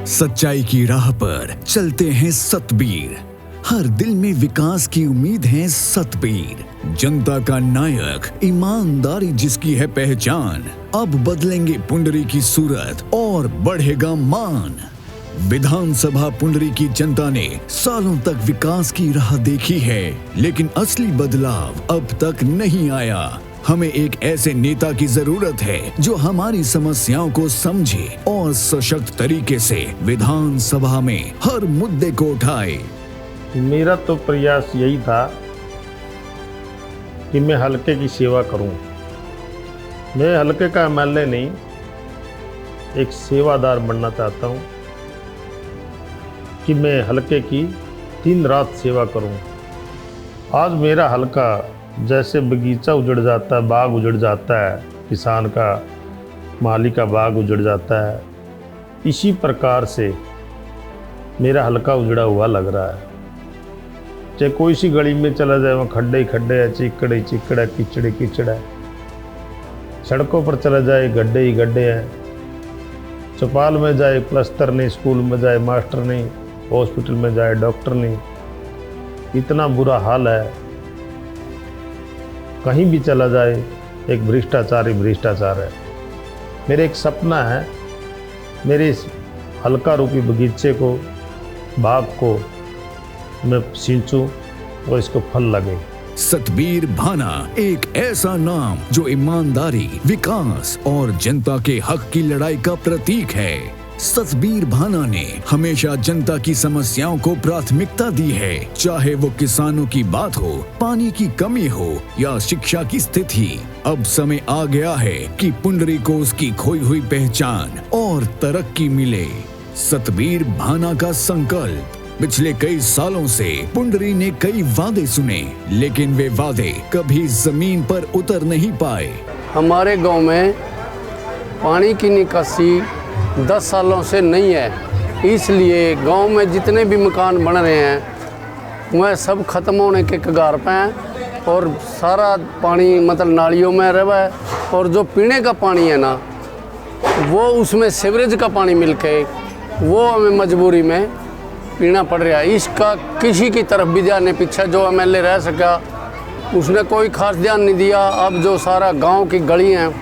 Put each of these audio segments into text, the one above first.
सच्चाई की राह पर चलते हैं सतबीर, हर दिल में विकास की उम्मीद है सतबीर। जनता का नायक, ईमानदारी जिसकी है पहचान, अब बदलेंगे पुंडरी की सूरत और बढ़ेगा मान। विधानसभा पुंडरी की जनता ने सालों तक विकास की राह देखी है, लेकिन असली बदलाव अब तक नहीं आया। हमें एक ऐसे नेता की जरूरत है जो हमारी समस्याओं को समझे और सशक्त तरीके से विधानसभा में हर मुद्दे को उठाए। मेरा तो प्रयास यही था कि मैं हल्के की सेवा करूं। मैं हल्के का एमएलए नहीं, एक सेवादार बनना चाहता हूं कि मैं हल्के की दिन रात सेवा करूं। आज मेरा हल्का जैसे बगीचा उजड़ जाता है, बाग उजड़ जाता है, किसान का, माली का बाग उजड़ जाता है, इसी प्रकार से मेरा हल्का उजड़ा हुआ लग रहा है। चाहे कोई सी गली में चला जाए, वहाँ खड्डे ही खड्डे है, चिकड़ ही चिकड़ है, कीचड़ ही कीचड़ है। सड़कों पर चला जाए, गड्ढे ही गड्ढे हैं। चौपाल में जाए, प्लस्तर नहीं, स्कूल में जाए, मास्टर नहीं, हॉस्पिटल में जाए, डॉक्टर नहीं। इतना बुरा हाल है, कहीं भी चला जाए एक भ्रष्टाचार ही भ्रष्टाचार है। मेरे एक सपना है, मेरे इस हल्का रूपी बगीचे को, बाग को मैं सींचूं और इसको फल लगे। सतबीर भाना एक ऐसा नाम जो ईमानदारी, विकास और जनता के हक की लड़ाई का प्रतीक है। सतबीर भाना ने हमेशा जनता की समस्याओं को प्राथमिकता दी है, चाहे वो किसानों की बात हो, पानी की कमी हो या शिक्षा की स्थिति। अब समय आ गया है कि पुंडरी को उसकी खोई हुई पहचान और तरक्की मिले। सतबीर भाना का संकल्प। पिछले कई सालों से पुंडरी ने कई वादे सुने, लेकिन वे वादे कभी जमीन पर उतर नहीं पाए। हमारे गांव में पानी की निकासी 10 सालों से नहीं है, इसलिए गांव में जितने भी मकान बन रहे हैं वह सब खत्म होने के कगार पे हैं और सारा पानी मतलब नालियों में रहा है। और जो पीने का पानी है ना, वो उसमें सीवरेज का पानी मिलके वो हमें मजबूरी में पीना पड़ रहा है। इसका किसी की तरफ भी ध्यान नहीं, पीछे जो एमएलए रह सका उसने कोई खास ध्यान नहीं दिया। अब जो सारा गांव की गली हैं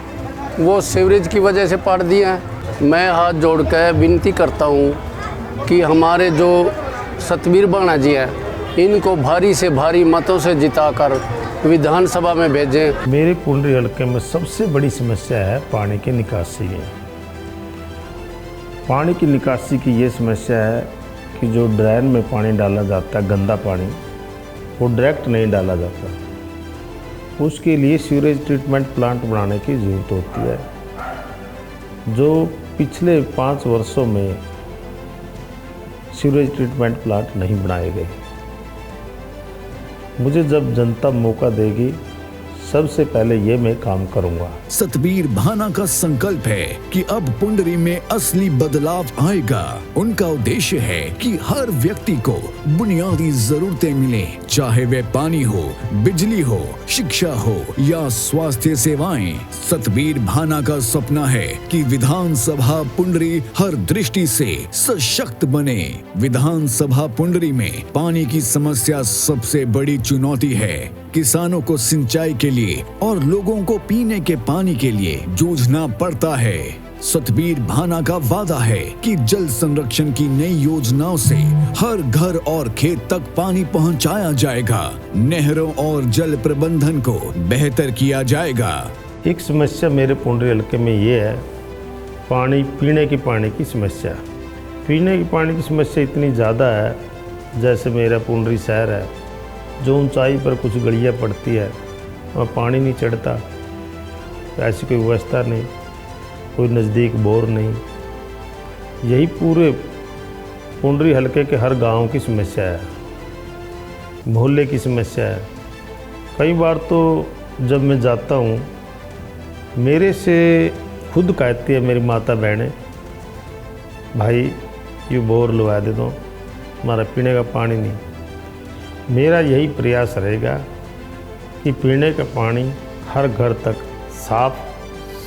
वो सीवरेज की वजह से पाट दी हैं। मैं हाथ जोड़ कर विनती करता हूं कि हमारे जो सतबीर भाना जी हैं इनको भारी से भारी मतों से जिताकर विधानसभा में भेजें। मेरे पुंडरी हल्के में सबसे बड़ी समस्या है पानी की निकासी है। पानी की निकासी की ये समस्या है कि जो ड्रेन में पानी डाला जाता है, गंदा पानी, वो डायरेक्ट नहीं डाला जाता। उसके लिए सीवरेज ट्रीटमेंट प्लांट बनाने की ज़रूरत होती है, जो पिछले 5 वर्षों में सीवरेज ट्रीटमेंट प्लांट नहीं बनाए गए। मुझे जब जनता मौका देगी, सबसे पहले ये मैं काम करूंगा। सतबीर भाना का संकल्प है कि अब पुंडरी में असली बदलाव आएगा। उनका उद्देश्य है कि हर व्यक्ति को बुनियादी जरूरतें मिले, चाहे वे पानी हो, बिजली हो, शिक्षा हो या स्वास्थ्य सेवाएं। सतबीर भाना का सपना है कि विधानसभा पुंडरी हर दृष्टि से सशक्त बने। विधानसभा पुंडरी में पानी की समस्या सबसे बड़ी चुनौती है। किसानों को सिंचाई के लिए और लोगों को पीने के पानी के लिए जूझना पड़ता है। सतबीर भाना का वादा है कि जल संरक्षण की नई योजनाओं से हर घर और खेत तक पानी पहुंचाया जाएगा। नहरों और जल प्रबंधन को बेहतर किया जाएगा। एक समस्या मेरे पुंडरी हल्के में ये है, पानी, पीने की पानी की समस्या। पीने की पानी की समस्या इतनी ज़्यादा है, जैसे मेरा पुंडरी शहर है, जो ऊंचाई पर कुछ गलियाँ पड़ती है, वहाँ पानी नहीं चढ़ता, ऐसी कोई व्यवस्था नहीं, कोई नज़दीक बोर नहीं। यही पूरे पुंडरी हल्के के हर गांव की समस्या है, मोहल्ले की समस्या है। कई बार तो जब मैं जाता हूँ, मेरे से खुद कहती है मेरी माता बहनें, भाई ये बोर लगा दे दो, हमारा पीने का पानी नहीं। मेरा यही प्रयास रहेगा कि पीने का पानी हर घर तक साफ,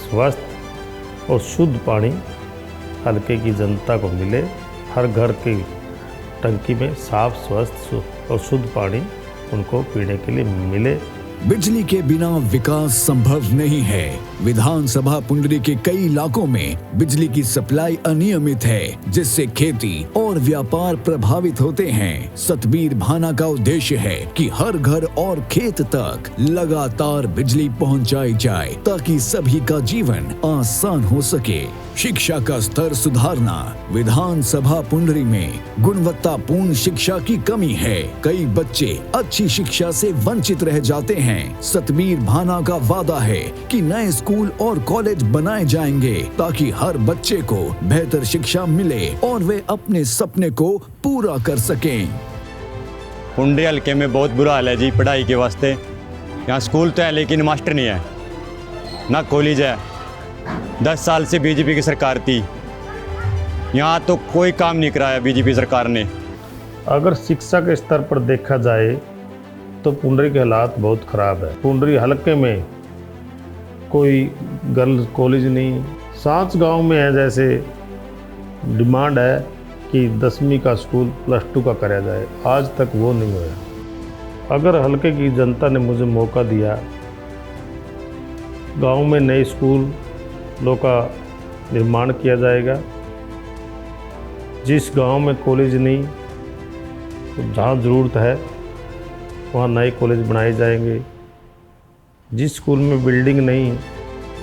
स्वस्थ और शुद्ध पानी हल्के की जनता को मिले। हर घर की टंकी में साफ स्वस्थ और शुद्ध पानी उनको पीने के लिए मिले। बिजली के बिना विकास संभव नहीं है। विधानसभा पुंडरी के कई इलाकों में बिजली की सप्लाई अनियमित है, जिससे खेती और व्यापार प्रभावित होते हैं। सतबीर भाना का उद्देश्य है कि हर घर और खेत तक लगातार बिजली पहुंचाई जाए, ताकि सभी का जीवन आसान हो सके। शिक्षा का स्तर सुधारना। विधानसभा पुंडरी में गुणवत्तापूर्ण शिक्षा की कमी है। कई बच्चे अच्छी शिक्षा से वंचित रह जाते हैं। सतबीर भाना का वादा है कि नए स्कूल और कॉलेज बनाए जाएंगे, ताकि हर बच्चे को बेहतर शिक्षा मिले और वे अपने सपने को पूरा कर सकें। पुंडरी हल्के में बहुत बुरा हाल है जी पढ़ाई के वास्ते। यहाँ स्कूल तो है लेकिन मास्टर नहीं है, ना कॉलेज है। 10 साल से बीजेपी की सरकार थी, यहाँ तो कोई काम नहीं कराया बीजेपी सरकार ने। अगर शिक्षा के स्तर पर देखा जाए तो पुंडरी के हालात बहुत ख़राब है। पुंडरी हल्के में कोई गर्ल्स कॉलेज नहीं। सांच गांव में है, जैसे डिमांड है कि 10वीं का स्कूल +2 का कराया जाए, आज तक वो नहीं हुआ। अगर हल्के की जनता ने मुझे मौका दिया, गांव में नए स्कूलों का निर्माण किया जाएगा। जिस गांव में कॉलेज नहीं, तो जहाँ ज़रूरत है वहाँ नए कॉलेज बनाए जाएंगे। जिस स्कूल में बिल्डिंग नहीं,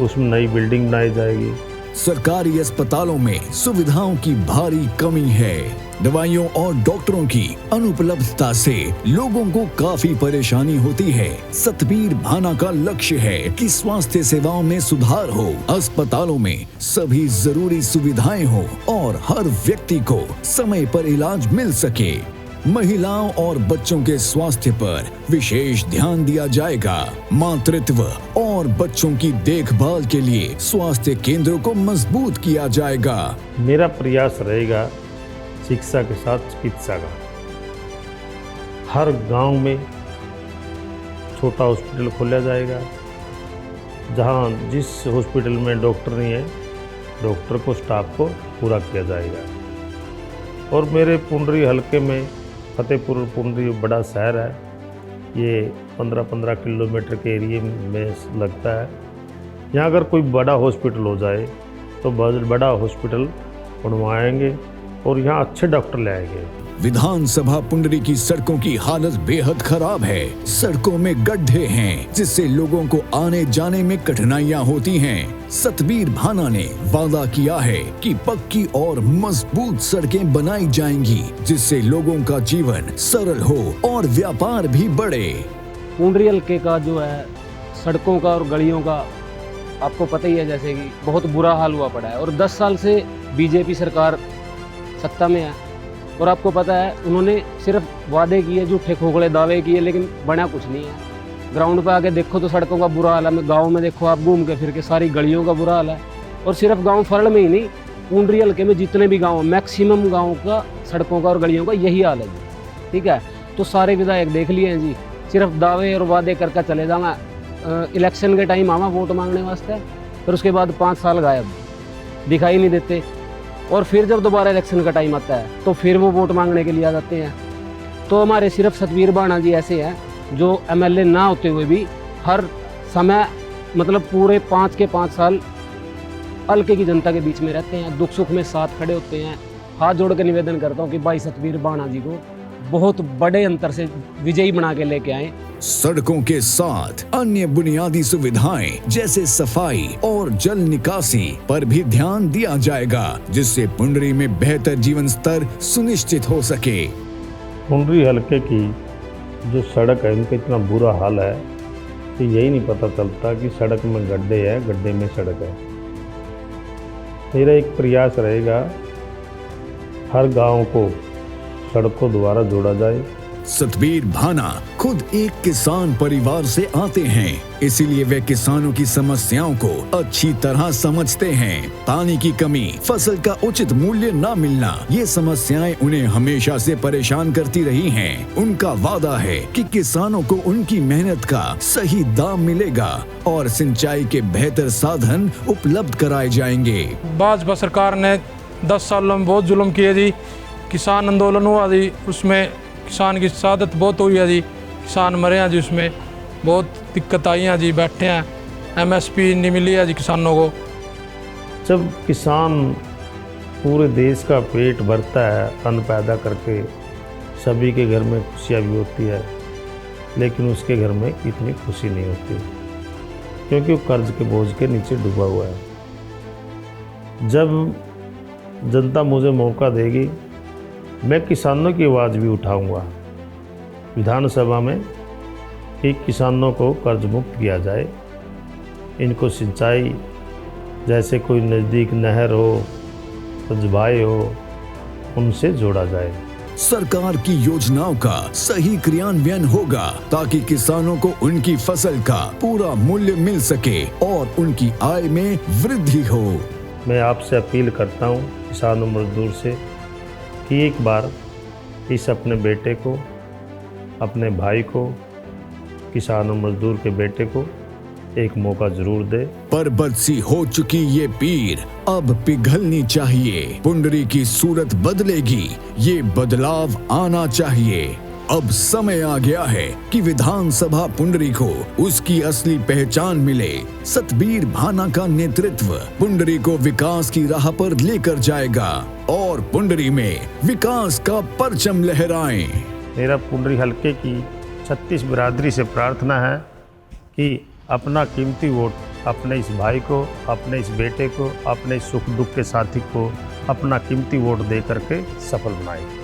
उसमें नई बिल्डिंग बनाई जाएगी। सरकारी अस्पतालों में सुविधाओं की भारी कमी है। दवाइयों और डॉक्टरों की अनुपलब्धता से लोगों को काफी परेशानी होती है। सतबीर भाना का लक्ष्य है कि स्वास्थ्य सेवाओं में सुधार हो, अस्पतालों में सभी जरूरी सुविधाएं हो और हर व्यक्ति को समय पर इलाज मिल सके। महिलाओं और बच्चों के स्वास्थ्य पर विशेष ध्यान दिया जाएगा। मातृत्व और बच्चों की देखभाल के लिए स्वास्थ्य केंद्रों को मजबूत किया जाएगा। मेरा प्रयास रहेगा शिक्षा के साथ चिकित्सा का। हर गांव में छोटा हॉस्पिटल खोला जाएगा, जहां जिस हॉस्पिटल में डॉक्टर नहीं है, डॉक्टर को स्टाफ को पूरा किया जाएगा। और मेरे पुंडरी हल्के में फतेहपुर पुंडरी बड़ा शहर है, ये 15-15 किलोमीटर के एरिए में लगता है। यहाँ अगर कोई बड़ा हॉस्पिटल हो जाए तो बड़ा हॉस्पिटल बनवाएंगे और यहाँ अच्छे डॉक्टर ले आएंगे। विधानसभा पुंडरी की सड़कों की हालत बेहद खराब है। सड़कों में गड्ढे हैं, जिससे लोगों को आने जाने में कठिनाइयां होती हैं। सतबीर भाना ने वादा किया है कि पक्की और मजबूत सड़कें बनाई जाएंगी, जिससे लोगों का जीवन सरल हो और व्यापार भी बढ़े। पुंडरी हल्के का जो है सड़कों का और गलियों का आपको पता ही है, जैसे कि बहुत बुरा हाल हुआ पड़ा है। और 10 साल से बीजेपी सरकार सत्ता में है, और आपको पता है उन्होंने सिर्फ वादे किए, झूठे खोखले दावे किए, लेकिन बना कुछ नहीं है। ग्राउंड पे आके देखो तो सड़कों का बुरा हाल है। गांव में देखो आप घूम के फिर के, सारी गलियों का बुरा हाल है। और सिर्फ गांव फरल में ही नहीं, पुंडरी हल्के में जितने भी गांव, मैक्सिमम गांव का सड़कों का और गलियों का यही हाल है जी। ठीक है, तो सारे विधायक देख लिए हैं जी, सिर्फ दावे और वादे करके चले जाना। इलेक्शन के टाइम आवा वोट मांगने वास्ते, फिर उसके बाद 5 साल गायब, दिखाई नहीं देते। और फिर जब दोबारा इलेक्शन का टाइम आता है तो फिर वो वोट मांगने के लिए आ जाते हैं। तो हमारे सिर्फ सतबीर भाना जी ऐसे हैं जो MLA ना होते हुए भी हर समय मतलब पूरे 5 के 5 साल हल्के की जनता के बीच में रहते हैं, दुख सुख में साथ खड़े होते हैं। हाथ जोड़ के निवेदन करता हूँ कि भाई सतबीर भाना जी को बहुत बड़े अंतर से विजयी बना के लेके आए। सड़कों के साथ अन्य बुनियादी सुविधाएं जैसे सफाई और जल निकासी पर भी ध्यान दिया जाएगा, जिससे पुंडरी में बेहतर जीवन स्तर सुनिश्चित हो सके। पुंडरी हल्के की जो सड़क है उनका इतना बुरा हाल है कि यही नहीं पता चलता कि सड़क में गड्ढे है, गड्ढे में सड़क है। मेरा एक प्रयास रहेगा हर गांव को सड़कों द्वारा जोड़ा जाए। सतबीर भाना खुद एक किसान परिवार से आते हैं, इसीलिए वे किसानों की समस्याओं को अच्छी तरह समझते हैं। पानी की कमी, फसल का उचित मूल्य न मिलना, ये समस्याएं उन्हें हमेशा से परेशान करती रही हैं। उनका वादा है कि किसानों को उनकी मेहनत का सही दाम मिलेगा और सिंचाई के बेहतर साधन उपलब्ध कराए जाएंगे। भाजपा सरकार ने 10 सालों में बहुत जुल्म किए जी। किसान अंदोलन हुआ जी, उसमें किसान की शहादत बहुत हुई है जी, किसान मरे हैं जी, उसमें बहुत दिक्कत आई है जी, बैठे हैं, MSP नहीं मिली है जी किसानों को। जब किसान पूरे देश का पेट भरता है अन्न पैदा करके, सभी के घर में खुशियाँ भी होती है, लेकिन उसके घर में इतनी खुशी नहीं होती क्योंकि वो कर्ज के बोझ के नीचे डूबा हुआ है। जब जनता मुझे मौका देगी, मैं किसानों की आवाज़ भी उठाऊंगा विधानसभा में कि किसानों को कर्ज मुक्त किया जाए, इनको सिंचाई जैसे कोई नज़दीक नहर हो, पंजबाई हो, उनसे जोड़ा जाए। सरकार की योजनाओं का सही क्रियान्वयन होगा ताकि किसानों को उनकी फसल का पूरा मूल्य मिल सके और उनकी आय में वृद्धि हो। मैं आपसे अपील करता हूं किसान और मजदूर से कि एक बार इस अपने बेटे को, अपने भाई को, किसान और मजदूर के बेटे को एक मौका जरूर दे। पर्वत सी हो चुकी ये पीर अब पिघलनी चाहिए, पुंडरी की सूरत बदलेगी, ये बदलाव आना चाहिए। अब समय आ गया है कि विधानसभा पुंडरी को उसकी असली पहचान मिले। सतबीर भाना का नेतृत्व पुंडरी को विकास की राह पर लेकर जाएगा और पुंडरी में विकास का परचम लहराएं। मेरा पुंडरी हलके की 36 बिरादरी से प्रार्थना है कि अपना कीमती वोट अपने इस भाई को, अपने इस बेटे को, अपने इस सुख दुख के साथी को अपना कीमती वोट दे करके सफल बनाए।